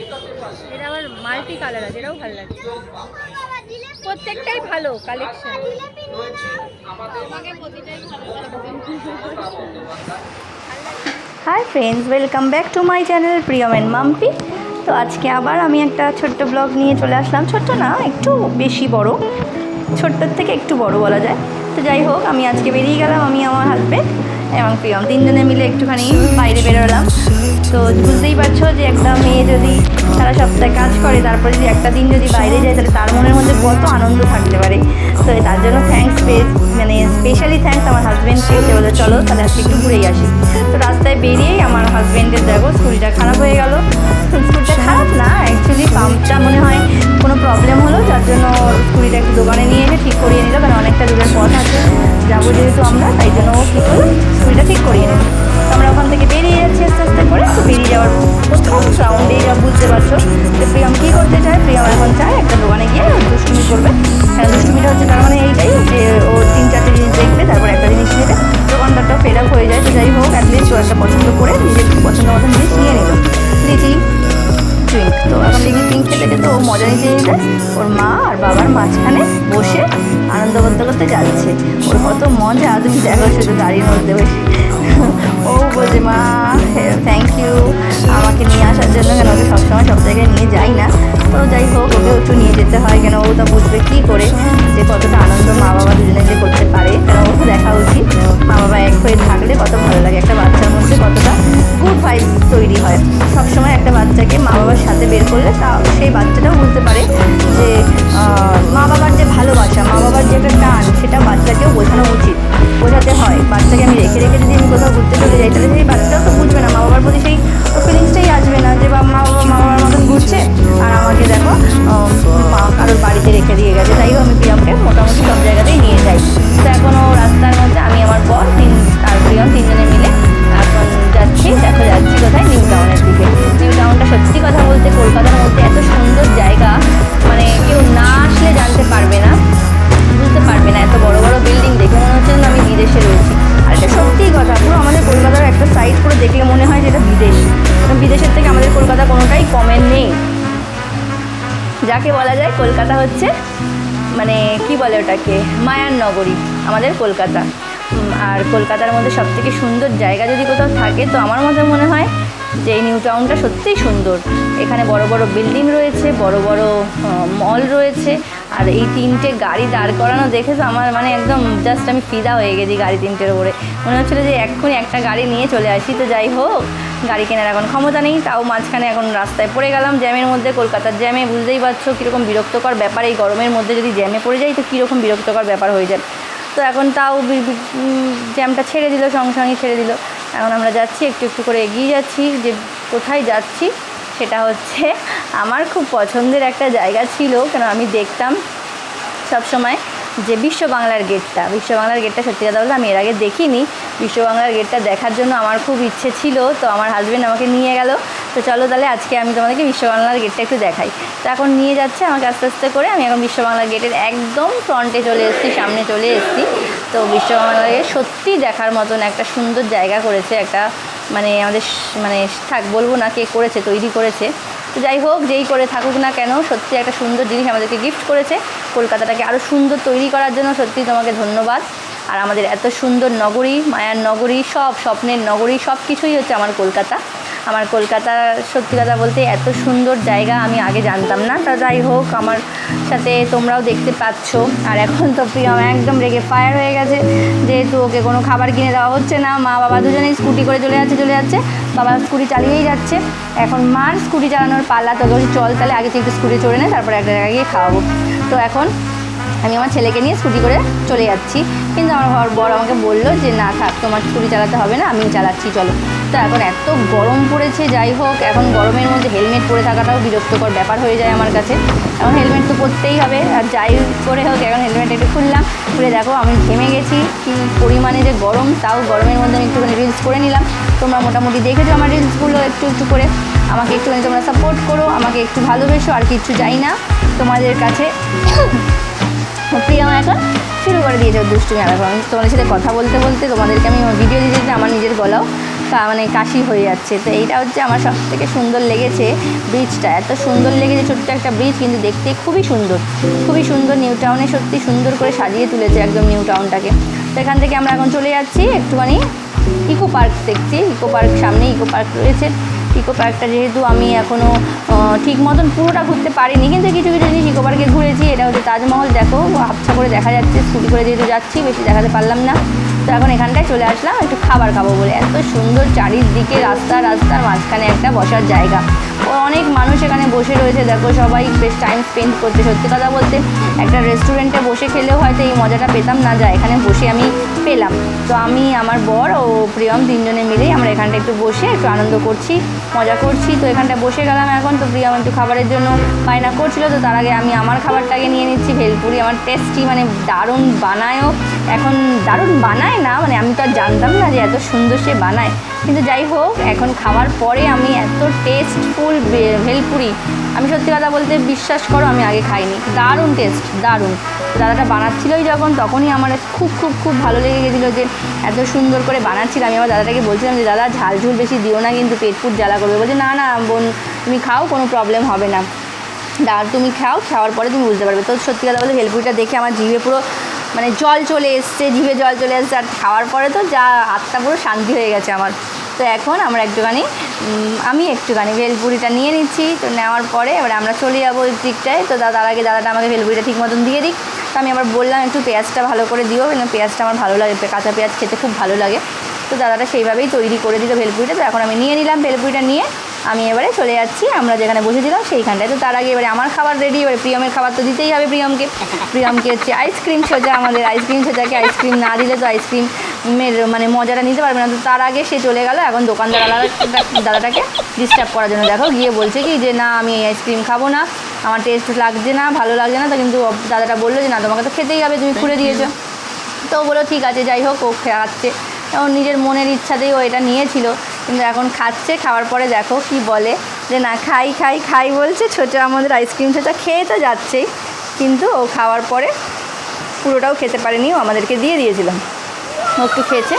এটা আবার multi colour আছে, এটাও ভালো লাগছে। প্রত্যেকটাই ভালো collection. Hi friends, welcome back to my channel Priyam and Mampi. তো আজকে আবার আমি একটা ছোট্ট ব্লগ নিয়ে চলে আসলাম। ছোট্ট না, একটু বেশি বড়, ছোট্টর থেকে একটু বড় বলা যায়। তো যাই হোক, আমি আজকে বেরিয়ে গেলাম, আমি আমার হাজব্যান্ড এবং প্রিয়ম তিনজনে মিলে একটুখানি বাইরে বেরোলাম। তো বুঝতেই পারছো যে একটা মেয়ে যদি সারা সপ্তাহে কাজ করে, তারপরে যদি একটা দিন যদি বাইরে যায়, তাহলে তার মনের মধ্যে কত আনন্দ থাকতে পারে। তো তার জন্য স্পেশালি থ্যাঙ্কস আমার হাজব্যান্ডকে, যে বলে চলো তাহলে আজকে একটু ঘুরেই আসি। তো রাস্তায় বেরিয়েই আমার হাজব্যান্ডের দেখো স্কুটিটা খারাপ হয়ে গেল। স্কুটিটা খারাপ না, অ্যাকচুয়ালি পাম্পটা মনে হয় কোনো প্রবলেম হলো, যার জন্য স্কুটিটা একটু দোকানে নিয়ে এসে ঠিক করিয়ে নিল। কারণ অনেকটা দূরের পথ আছে যাবো যেহেতু আমরা, তাই জন্য ও কী করলো, স্কুটিটা ঠিক করিয়ে নিল। তো আমরা ওখান থেকে বেরিয়ে যাচ্ছি আস্তে আস্তে করে। তো বেরিয়ে যাওয়ার প্রথম রাউন্ডেই বুঝতে পারছো যে প্রিয়ম কী করতে চায়। প্রিয়ম এখন চায় একটা দোকানে গিয়ে দুষ্টুমি করবে। হ্যাঁ, দুষ্টুমিটা হচ্ছে তার মানে এইটাই যে ও 3-4টে জিনিস দেখবে, তারপর একটা জিনিস নেবে। দোকানদারটা ফেড আপ হয়ে যায়। তো যাই হোক, অ্যাটলিস্ট ও একটা পছন্দ করে নিজের পছন্দ মতো জিনিস নিয়ে নিল, লিচি ড্রিঙ্ক। তো এখন লিচি ড্রিঙ্ক খেতে খেতে ও মজা নিতে নিতে ওর মা আর বাবার মাঝখানে বসে আনন্দ করতে করতে যাচ্ছে। ওর কত মজা, তুমি দেখো শুধু গাড়ির মধ্যে বসে। ও বলছে মা থ্যাংক ইউ আমাকে নিয়ে আসার জন্য, কেন ওকে সবসময় সব জায়গায় নিয়ে যাই না। তো যাই হোক, ওকে একটু নিয়ে যেতে হয়, কেন ও তা বুঝবে কী করে যে কতটা আনন্দ মা বাবা দুজনে যে করতে পারে। কেন ও দেখা উচিত, মা বাবা এক হয়ে থাকলে কত ভালো লাগে, একটা বাচ্চার মধ্যে কতটা গুড ভাইবস তৈরি হয়। সবসময় একটা বাচ্চাকে মা বাবার সাথে বের করলে তা সেই বাচ্চাটাও বুঝতে পারে যে মা বাবার যে ভালোবাসা, মা বাবার যে একটা টান, সেটা বাচ্চাকেও বোঝানো উচিত, বোঝাতে হয়। বাচ্চাকে আমি রেখে রেখে যদি আমি কোথাও ঘুরতে চলে যাই, তাহলে সেই বাচ্চাটাও তো বুঝবে না, মা বাবার প্রতি সেই ফিলিংসটাই আসবে না যে মা বাবার মতন ঘুরছে আর আমাকে দেখো কারোর বাড়িতে রেখে দিয়ে গেছে। তাই আমি প্রিয়মকে মোটামুটি সব জায়গাতেই নিয়ে যাই। তো এখনও রাস্তার মধ্যে আমি, আমার বর আর প্রিয়ম তিনজনে মিলে এখন যাচ্ছি। দেখো যাচ্ছি কোথায়, নিউ টাউনের দিকে। নিউ টাউনটা সত্যি কথা বলতে কলকাতার মধ্যে এত সুন্দর জায়গা, মানে কেউ না আসলে জানতে পারবে না, বুঝতে পারবে না। এত বড় বড় বিল্ডিং দেখে মনে হচ্ছে না আমি বিদেশে রয়েছি। আর এটা সত্যিই কথা, পুরো আমাদের কলকাতার একটা সাইড পুরো দেখলে মনে হয় যে এটা বিদেশ। বিদেশের থেকে আমাদের কলকাতা কোনোটাই কমের নেই। যাকে বলা যায় কলকাতা হচ্ছে মানে কি বলে ওটাকে, মায়ার নগরী আমাদের কলকাতা। আর কলকাতার মধ্যে সবথেকে সুন্দর জায়গা যদি কোথাও থাকে, তো আমার মনে হয় যে এই নিউ টাউনটা সত্যিই সুন্দর। এখানে বড় বড় বিল্ডিং রয়েছে, বড় বড় মল রয়েছে, আর এই 3টে গাড়ি দাঁড় করানো দেখে তো আমার মানে একদম জাস্ট আমি ফিদা হয়ে গেছি গাড়ি 3টের ওপরে। মনে হচ্ছিলো যে এক্ষুনি একটা গাড়ি নিয়ে চলে আসি। তো যাই হোক, গাড়ি কেনার এখন ক্ষমতা নেই, তাও মাঝখানে এখন রাস্তায় পড়ে গেলাম জ্যামের মধ্যে। কলকাতার জ্যামে বুঝতেই পারছো কীরকম বিরক্তকর ব্যাপার, এই গরমের মধ্যে যদি জ্যামে পড়ে যাই তো কীরকম বিরক্তকর ব্যাপার হয়ে যায়। তো এখন তাও জ্যামটা ছেড়ে দিল, সঙ্গে সঙ্গে ছেড়ে দিল। এখন আমরা যাচ্ছি, একটু একটু করে এগিয়ে যাচ্ছি। যে কোথায় যাচ্ছি সেটা হচ্ছে আমার খুব পছন্দের একটা জায়গা ছিল, কেন আমি দেখতাম সবসময় যে বিশ্ব বাংলার গেটটা সত্যি কথা বলতে আমি এর আগে দেখিনি। বিশ্ব বাংলার গেটটা দেখার জন্য আমার খুব ইচ্ছে ছিল, তো আমার হাজব্যান্ড আমাকে নিয়ে গেল। তো চলো তাহলে আজকে আমি তোমাদেরকে বিশ্ব বাংলার গেটটা একটু দেখাই। তো এখন নিয়ে যাচ্ছে আমাকে আস্তে আস্তে করে। আমি এখন বিশ্ব বাংলার গেটের একদম ফ্রন্টে চলে এসেছি, সামনে চলে এসেছি। তো বিশ্ব বাংলার গেট সত্যি দেখার মতন একটা সুন্দর জায়গা করেছে একটা, মানে আমাদের মানে থাক বলবো না কে করেছে, তৈরি করেছে। তো যাই হোক, যেই করে থাকুক না কেন, সত্যি একটা সুন্দর জিনিস আমাদেরকে গিফট করেছে। কলকাতাটাকে আরও সুন্দর তৈরি করার জন্য সত্যি তোমাকে ধন্যবাদ। আর আমাদের এত সুন্দর নগরী, মায়ার নগরী, সব স্বপ্নের নগরী, সব কিছুই হচ্ছে আমার কলকাতা। আমার কলকাতা সত্যি কথা বলতে এত সুন্দর জায়গা আমি আগে জানতাম না। তা যাই হোক, আমার সাথে তোমরাও দেখতে পাচ্ছ। আর এখন তো প্রিয়ম একদম রেগে ফায়ার হয়ে গেছে, যেহেতু ওকে কোনো খাবার কিনে দেওয়া হচ্ছে না। মা বাবা দুজনেই স্কুটি করে চলে যাচ্ছে, বাবা স্কুটি চালিয়েই যাচ্ছে। এখন মার স্কুটি চালানোর পাল্লা, তো চল তাহলে আগে একটু স্কুটি চড়ে নেয়, তারপরে একটা জায়গায় গিয়ে খাওয়াবো। তো এখন আমি আমার ছেলেকে নিয়ে স্কুটি করে চলে যাচ্ছি, কিন্তু আমার বর আমাকে বললো যে না থাক, তোমার স্কুটি চালাতে হবে না, আমিই চালাচ্ছি চলো। তো এখন এত গরম পড়েছে, যাই হোক এখন গরমের মধ্যে হেলমেট পরে থাকাটাও বিরক্তকর ব্যাপার হয়ে যায় আমার কাছে। এখন হেলমেট তো পরতেই হবে, আর যাই করে হোক এখন হেলমেট একটু খুললাম। খুলে দেখো আমি ঘেমে গেছি, কী পরিমাণে যে গরম। তাও গরমের মধ্যে আমি একটুখানি রিলস করে নিলাম। তোমরা মোটামুটি দেখেছো আমার রিলসগুলো একটু একটু করে। আমাকে একটুখানি তোমরা সাপোর্ট করো, আমাকে একটু ভালোবেসো, আর কিচ্ছু চাই না তোমাদের কাছে। প্রিয়ম এখন শুরু করে দিয়েছে দুষ্টুমি। আর এখন তোমাদের সাথে কথা বলতে বলতে তোমাদেরকে আমি ভিডিও দিতে দিতে আমার নিজের গলাও মানে কাশি হয়ে যাচ্ছে। তো এইটা হচ্ছে আমার সবথেকে সুন্দর লেগেছে ব্রিজটা, এত সুন্দর লেগেছে, ছোট্ট একটা ব্রিজ কিন্তু দেখতে খুবই সুন্দর, খুবই সুন্দর। নিউ টাউনে সত্যি সুন্দর করে সাজিয়ে তুলেছে একদম নিউ টাউনটাকে। তো এখান থেকে আমরা এখন চলে যাচ্ছি একটুখানি ইকো পার্ক দেখছি। ইকো পার্ক, সামনে ইকো পার্ক রয়েছে। ইকো পার্কটা যেহেতু আমি এখনও ঠিক মতন পুরোটা ঘুরতে পারিনি, কিন্তু কিছু কিছু জিনিস ইকো পার্কে ঘুরেছি। এটা হচ্ছে তাজমহল, দেখো আবছা করে দেখা যাচ্ছে, স্কুটি করে যেহেতু যাচ্ছি বেশি দেখাতে পারলাম না। তো এখন এখানটায় চলে আসলাম একটু খাবার খাবো বলে। এত সুন্দর চারিদিকে রাস্তার মাঝখানে একটা বসার জায়গা, ও অনেক মানুষ এখানে বসে রয়েছে, দেখো সবাই বেশ টাইম স্পেন্ড করছে। সত্যি কথা বলতে একটা রেস্টুরেন্টে বসে খেলেও হয়তো এই মজাটা পেতাম না, যা এখানে বসে আমি পেলাম। তো আমি, আমার বর ও প্রিয়ম তিনজনে মিলেই আমরা এখানটা একটু বসে একটু আনন্দ করছি, মজা করছি। তো এখানটা বসে গেলাম এখন। তো প্রিয়ম একটু খাবারের জন্য বায়না করছিল, তো তার আগে আমি আমার খাবারটাকে নিয়ে নিচ্ছি। ভেলপুরি আমার টেস্টি, মানে দারুণ বানায়ও। এখন দারুণ বানায় না, মানে আমি তো আর জানতাম না যে এত সুন্দর সে বানায়, কিন্তু যাই হোক এখন খাওয়ার পরে আমি এত টেস্টফুল ভেলপুরি, আমি সত্যি কথা বলতে বিশ্বাস করো আমি আগে খাইনি। দারুণ টেস্ট, দারুণ। দাদাটা বানাচ্ছিলোই যখন, তখনই আমার খুব খুব খুব ভালো লেগে গেছিলো যে এত সুন্দর করে বানাচ্ছিল। আমি আবার দাদাটাকে বলছিলাম যে দাদা ঝাল ঝুল বেশি দিও না, কিন্তু পেট পুট জ্বালা করবে। বলছে না না বোন, তুমি খাও, কোনো প্রবলেম হবে না, তুমি খাও, খাওয়ার পরে তুমি বুঝতে পারবে। তো সত্যি কথা বলতে ভেলপুরিটা দেখে আমার জিভে পুরো মানে জল চলে এসছে, জিভে জল চলে এসছে। আর খাওয়ার পরে তো যা আত্মা পুরো শান্তি হয়ে গেছে আমার। তো এখন আমরা আমি একটুখানি ভেলপুরিটা নিয়ে নিচ্ছি। তো নেওয়ার পরে এবার আমরা চলে যাবো ওই দিকটায়। তো তার আগে দাদাটা আমাকে ভেলপুরিটা ঠিক মতন দিয়ে দিক। তো আমি আবার বললাম একটু পেঁয়াজটা ভালো করে দিও, কারণ পেঁয়াজটা আমার ভালো লাগে, কাঁচা পেঁয়াজ খেতে খুব ভালো লাগে। তো দাদাটা সেইভাবেই তৈরি করে দিল ভেলপুরিটা। তো এখন আমি নিয়ে নিলাম ভেলপুরিটা, নিয়ে আমি এবারে চলে যাচ্ছি আমরা যেখানে বসেছিলাম সেইখানটায়। তো তার আগে এবারে আমার খাবার রেডি, এবারে প্রিয়মের খাবার তো দিতেই হবে প্রিয়মকে হচ্ছে আইসক্রিম সোজা, আমাদের আইসক্রিম সোজাকে আইসক্রিম না দিলে তো আইসক্রিমের মানে মজাটা নিতে পারবে না। তো তার আগে সে চলে গেল এখন দাদাটাকে ডিস্টার্ব করার জন্য। দেখো গিয়ে বলছে কি যে না আমি আইসক্রিম খাবো না, আমার টেস্ট লাগছে না, ভালো লাগছে না। তো কিন্তু দাদাটা বললো যে না তোমাকে তো খেতেই হবে, তুমি খুলে দিয়েছো। তো বলো ঠিক আছে, যাই হোক ও খাচ্ছে, ও নিজের মনের ইচ্ছাতেই ও এটা নিয়েছিল, কিন্তু এখন খাচ্ছে। খাওয়ার পরে দেখো কি বলে যে না খাই বলছে। ছোটো আমাদের আইসক্রিম ছোটা খেয়ে তো যাচ্ছেই, কিন্তু ও খাওয়ার পরে পুরোটাও খেতে পারেনি, ও আমাদেরকে দিয়ে দিয়েছিলাম। ও একটু খেয়েছে,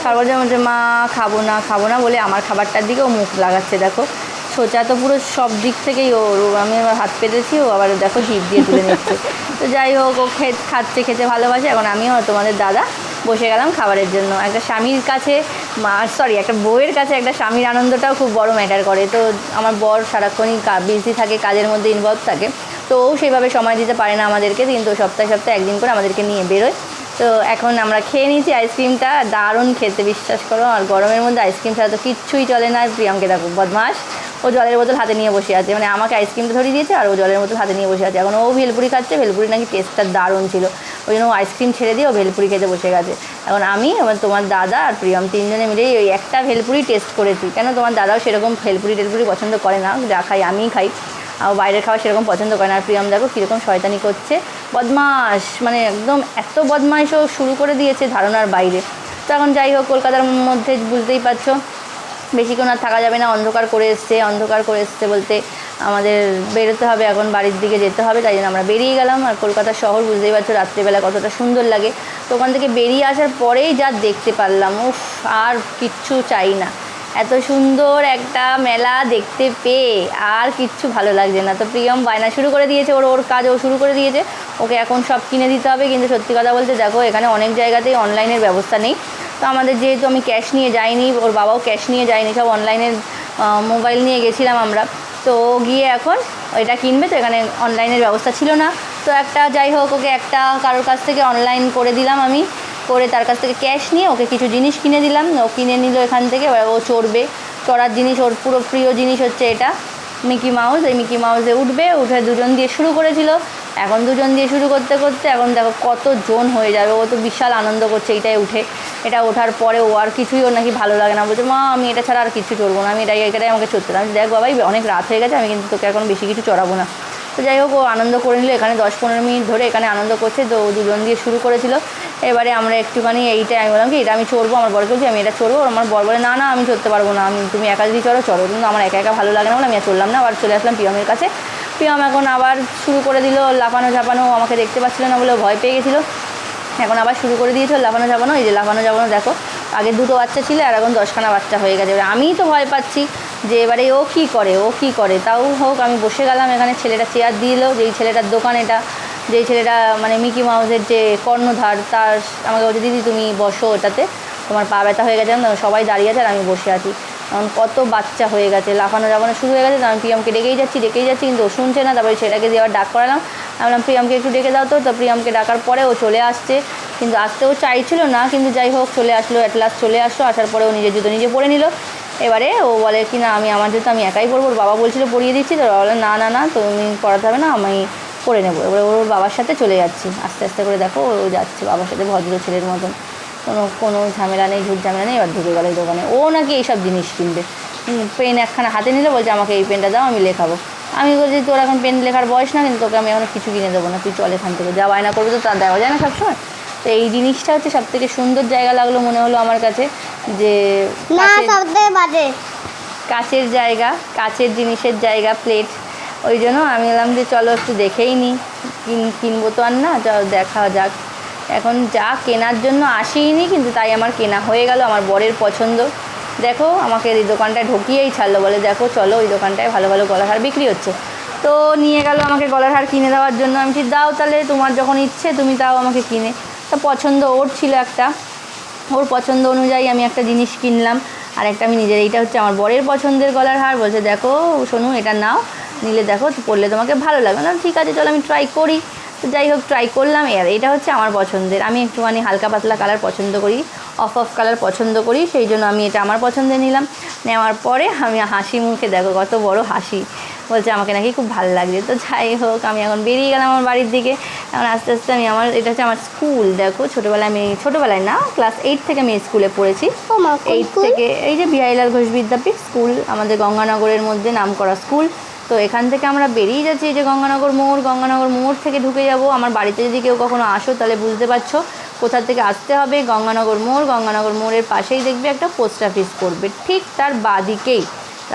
তারপর যেমন যে মা খাবো না বলে আমার খাবারটার দিকে ও মুখ লাগাচ্ছে। দেখো ছোচা তো পুরো সব দিক থেকেই আমি আবার হাত পেতেছি, ও আবার দেখো জিভ দিয়ে তুলে নিচ্ছে। তো যাই হোক ও খাচ্ছে, খেতে ভালোবাসে। এখন আমিও তোমাদের দাদা বসে গেলাম খাবারের জন্য। একটা স্বামীর কাছে একটা বউয়ের কাছে একটা স্বামীর আনন্দটাও খুব বড় ম্যাটার করে। তো আমার বর সারাক্ষণই বিজি থাকে, কাজের মধ্যে ইনভলভ থাকে, তো ও সেইভাবে সময় দিতে পারে না আমাদেরকে, কিন্তু সপ্তাহে একদিন করে আমাদেরকে নিয়ে বেরোয়। তো এখন আমরা খেয়ে নিয়েছি আইসক্রিমটা, দারুণ খেতে বিশ্বাস করো। আর গরমের মধ্যে আইসক্রিম ছাড়া তো কিচ্ছুই চলে না। প্রিয়মকে দেখো বদমাস, ও জলের বোতল হাতে নিয়ে বসে আছে, মানে আমাকে আইসক্রিমটা ধরিয়ে দিয়েছে আর ও জলের বোতল হাতে নিয়ে বসে আছে। এখন ও ভেলপুরি খাচ্ছে, ভেলপুরি নাকি টেস্টটা দারুণ ছিল, ওই জন্য ও আইসক্রিম ছেড়ে দিয়ে ও ভেলপুরি খেতে বসে গেছে। এখন আমি তোমার দাদা আর প্রিয়ম তিনজনে মিলেই ওই একটা ভেলপুরি টেস্ট করেছি। কেন তোমার দাদাও সেরকম ভেলপুরি পছন্দ করে না, যা খাই আমিই খাই, আর বাইরের খাওয়া সেরকম পছন্দ করে না। আর প্রিয়ম দেখো কীরকম শয়তানি করছে, বদমাস, মানে একদম এত বদমাইশও শুরু করে দিয়েছে ধারণার বাইরে। তো এখন যাই হোক কলকাতার মধ্যে বুঝতেই পারছো বেশিক্ষণ আর থাকা যাবে না, অন্ধকার করে এসছে বলতে আমাদের বেরোতে হবে, এখন বাড়ির দিকে যেতে হবে, তাই জন্য আমরা বেরিয়ে গেলাম। আর কলকাতার শহর বুঝতেই পারছো রাত্রিবেলা কতটা সুন্দর লাগে। তো ওখান থেকে বেরিয়ে আসার পরেই যা দেখতে পারলাম, উফ, আর কিচ্ছু চাই না। এত সুন্দর একটা মেলা দেখতে পেয়ে আর কিচ্ছু ভালো লাগছে না। তো প্রিয়ম বায়না শুরু করে দিয়েছে, ওর কাজ ও শুরু করে দিয়েছে, ওকে এখন সব কিনে দিতে হবে। কিন্তু সত্যি কথা বলতে দেখো এখানে অনেক জায়গাতেই অনলাইনের ব্যবস্থা নেই। তো আমাদের যেহেতু আমি ক্যাশ নিয়ে যাইনি, ওর বাবাও ক্যাশ নিয়ে যায়নি, সব অনলাইনের মোবাইল নিয়ে গেছিলাম আমরা। তো গিয়ে এখন এটা কিনবে, তো এখানে অনলাইনের ব্যবস্থা ছিল না। তো যাই হোক ওকে কারোর কাছ থেকে অনলাইন করে দিলাম, আমি করে তার কাছ থেকে ক্যাশ নিয়ে ওকে কিছু জিনিস কিনে দিলাম। ও কিনে নিল এখান থেকে, ও চড়ার জিনিস, ওর পুরো প্রিয় জিনিস হচ্ছে এটা মিকি মাউস। এই মিকি মাউসে উঠে দুজন দিয়ে শুরু করেছিল, এখন দুজন দিয়ে শুরু করতে এখন দেখো কতজন হয়ে যাবে। ও তো বিশাল আনন্দ করছে এইটাই উঠে। এটা ওঠার পরে ও আর কিছুই ওর নাকি ভালো লাগে না, বলছে মা আমি এটা ছাড়া আর কিছু চড়বো না, আমি এটাই আমাকে চড়তে আমি দেখ বাবাই অনেক রাত হয়ে গেছে, আমি কিন্তু তোকে এখন বেশি কিছু চড়াবো না। তো যাই হোক ও আনন্দ করে নিল এখানে 10-15 মিনিট ধরে এখানে আনন্দ করছে। তো দুজন দিয়ে শুরু করেছিল, এবারে আমরা একটুখানি এইটাই আমি বললাম কি এটা আমি চড়বো, আমার বরকে বলছি আমি এটা চড়বো। আমার বর বলে না আমি চড়তে পারবো না, তুমি একা যদি চড়ো, কিন্তু আমার একা ভালো লাগে না বলে আমি আর চললাম না। আবার চলে আসলাম প্রিয়মের কাছে। প্রিয়ম এখন আবার শুরু করে দিল লাফানো ঝাপানো, আমাকে দেখতে পাচ্ছিল না বলে ভয় পেয়ে গেছিলো। এখন আবার শুরু করে দিয়েছিল লাফানো ঝাপানো। এই যে লাফানো ঝাপানো দেখো আগে 2টো বাচ্চা ছিল আর এখন 10খানা বাচ্চা হয়ে গেছে। এবার আমিই তো ভয় পাচ্ছি যে এবারে ও কী করে। তাও হোক আমি বসে গেলাম এখানে। ছেলেটা চেয়ার দিল, যেই ছেলেটার দোকান এটা, যেই ছেলেটা মানে মিকি মাউসের যে কর্ণধার, তার আমাকে বলছে দিদি তুমি বসো ওটাতে, তোমার পা ব্যথা হয়ে গেছে। সবাই দাঁড়িয়ে আছে আর আমি বসে আছি। কারণ কত বাচ্চা হয়ে গেছে, লাফানো শুরু হয়ে গেছে। তো আমি প্রিয়মকে ডেকেই যাচ্ছি কিন্তু ও শুনছে না। তারপরে সেটাকে দিয়ে আবার ডাক করালাম। আমি বললাম প্রিয়মকে একটু ডেকে দাও। তো প্রিয়মকে ডাকার পরে ও চলে আসছে, কিন্তু আসতেও চাইছিল না, কিন্তু যাই হোক চলে আসলো। অ্যাট লাস্ট চলে আসলো। আসার পরে ও নিজের জুতো নিজে পরে নিল। এবারে ও বলে কি না আমি আমার জুতো আমি একাই পরবো, বাবা বলছিল পরিয়ে দিচ্ছি। তো বলে না তুমি পরাতে হবে না, আমি করে নেবো। এবারে ওর বাবার সাথে চলে যাচ্ছি আস্তে আস্তে করে। দেখো ও যাচ্ছে বাবার সাথে ভদ্র ছেলের মতন, কোনো ঝামেলা নেই, ঝুট ঝামেলা নেই। এবার ঢুকে গেল এই দোকানে। ও নাকি এইসব জিনিস কিনবে। পেন একখানা হাতে নিলে বলছে আমাকে এই পেনটা দাও, আমি লেখাবো। আমি বলছি তোর এখন পেন লেখার বয়স না, কিন্তু তোকে আমি এখন কিছু কিনে দেবো না, তুই চল এখান থেকে। যা বায়না করবো তো তার দেওয়া যায় না সবসময়। তো এই জিনিসটা হচ্ছে সবথেকে সুন্দর জায়গা লাগলো মনে হলো আমার কাছে, যে কাচের জায়গা, কাচের জিনিসের জায়গা, প্লেট। ওই জন্য আমি বললাম যে চলো একটু দেখেই নিই, কিনবো তো আর না, চলো দেখা যাক। এখন যা কেনার জন্য আসিনি, কিন্তু তাই আমার কেনা হয়ে গেল। আমার বরের পছন্দ। দেখো আমাকে এই দোকানটায় ঢুকিয়েই ছাড়লো, বলে দেখো চলো ওই দোকানটায় ভালো ভালো গলার হার বিক্রি হচ্ছে। তো নিয়ে গেল আমাকে গলার হার কিনে দেওয়ার জন্য। আমি ঠিক দাও তাহলে, তোমার যখন ইচ্ছে তুমি তাও আমাকে কিনে। তা পছন্দ ওর ছিল একটা, ওর পছন্দ অনুযায়ী আমি একটা জিনিস কিনলাম। আর একটা আমি নিজের, এইটা হচ্ছে আমার বরের পছন্দের গলার হার। বলছে দেখো শোনো এটা নাও, নিলে দেখো পরলে তোমাকে ভালো লাগবে না। ঠিক আছে চলো আমি ট্রাই করি। তো যাই হোক ট্রাই করলাম। আর এটা হচ্ছে আমার পছন্দের। আমি একটুখানি হালকা পাতলা কালার পছন্দ করি, অফ কালার পছন্দ করি, সেই জন্য আমি এটা আমার পছন্দের নিলাম। নেওয়ার পরে আমি হাসি মুখে, দেখো কত বড় হাসি, বলছে আমাকে নাকি খুব ভালো লাগছে। তো যাই হোক আমি এখন বেরিয়ে গেলাম আমার বাড়ির দিকে। এখন আস্তে আস্তে আমি এটা হচ্ছে আমার স্কুল। দেখো ছোটোবেলায় না, ক্লাস 8 থেকে আমি স্কুলে পড়েছি। 8 থেকে এই যে বিহারীলাল ঘোষ বিদ্যাপীঠ স্কুল, আমাদের গঙ্গানগরের মধ্যে নামকরা স্কুল। তো এখান থেকে আমরা বেরিয়ে যাচ্ছি, এই যে গঙ্গানগর মোড় থেকে ঢুকে যাব। আমার বাড়িতে যদি কেউ কখনো আসো তাহলে বুঝতে পারছো কোথা থেকে আসতে হবে। গঙ্গানগর মোড়ের পাশেই দেখবে একটা পোস্ট অফিস পড়বে, ঠিক তার বাঁদিকেই,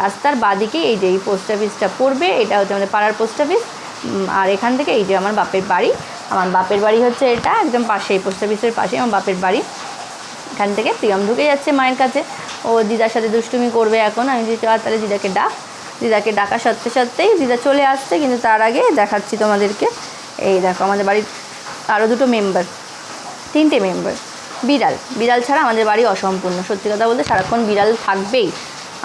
রাস্তার বাঁদিকেই এই যে এই পোস্ট অফিসটা পড়বে। এটা হচ্ছে আমাদের পাড়ার পোস্ট অফিস। আর এখান থেকে এই যে আমার বাপের বাড়ি, হচ্ছে এটা একদম পাশেই, পোস্ট অফিসের পাশেই আমার বাপের বাড়ি। এখান থেকে প্রিয়ম ঢুকে যাচ্ছে মায়ের কাছে। ও দিদার সাথে দুষ্টুমি করবে এখন। আমি যে তাহলে দিদাকে ডাকা সত্ত্বেই দিদা চলে আসছে। কিন্তু তার আগে দেখাচ্ছি তোমাদেরকে, এই দেখো আমাদের বাড়ির আরও 3টে মেম্বার। বিড়াল ছাড়া আমাদের বাড়ি অসম্পূর্ণ। সত্যি কথা বলতে সারাক্ষণ বিড়াল থাকবেই,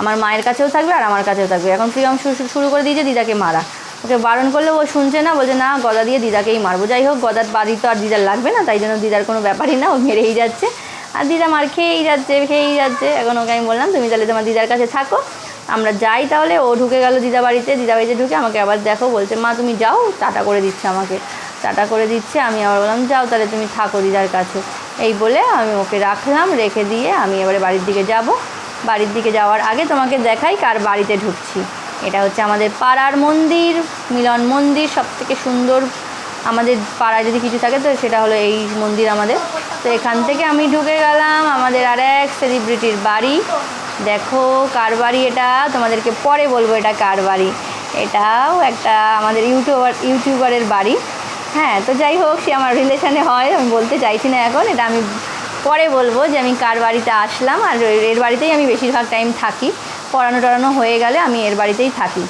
আমার মায়ের কাছেও থাকবে আর আমার কাছেও থাকবে। এখন প্রিয়ম শুরু করে দিয়েছে দিদাকে মারা। ওকে বারণ করলে ও শুনছে না, বলছে না গদা দিয়ে দিদাকেই মারবো। যাই হোক গদার বাড়ি তো আর দিদার লাগবে না, তাই জন্য দিদার কোনো ব্যাপারই না, ও মেরেই যাচ্ছে। আর দিদা মার খেয়েই যাচ্ছে। এখন ওকে আমি বললাম তুমি তাহলে তোমার দিদার কাছে থাকো, আমরা যাই তাহলে। ও ঢুকে গেল দিদা বাড়িতে ঢুকে আমাকে আবার দেখো বলছে মা তুমি যাও, টাটা করে দিচ্ছে আমাকে, আমি আবার বললাম যাও তাহলে তুমি থাকো দিদার কাছে। এই বলে আমি ওকে রাখলাম, রেখে দিয়ে আমি এবারে বাড়ির দিকে যাব। বাড়ির দিকে যাওয়ার আগে তোমাকে দেখাই কার বাড়িতে ঢুকছি। এটা হচ্ছে আমাদের পাড়ার মন্দির, মিলন মন্দির, সবথেকে সুন্দর আমাদের পাড়ায় যদি কিছু থাকে তো সেটা হলো এই মন্দির আমাদের। তো এখান থেকে আমি ঢুকে গেলাম আমাদের আর এক সেলিব্রিটির বাড়ি। দেখো কার বাড়ি এটা, তোমাদেরকে পরে বলবো এটা কার বাড়ি। এটাও একটা আমাদের ইউটিউবারের বাড়ি। হ্যাঁ তো যাই হোক সে আমার রিলেশনে হয়, আমি বলতে চাইছি না এখন, এটা আমি পরে বলবো যে আমি কার বাড়িতে আসলাম। আর এর বাড়িতেই আমি বেশিরভাগ টাইম থাকি, পড়ানো হয়ে গেলে আমি এর বাড়িতেই থাকি।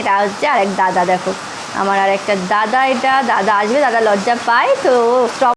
এটা হচ্ছে আরেক দাদা, দেখো আমার আর একটা দাদা, এটা দাদা আসবে, দাদা লজ্জা পায় তো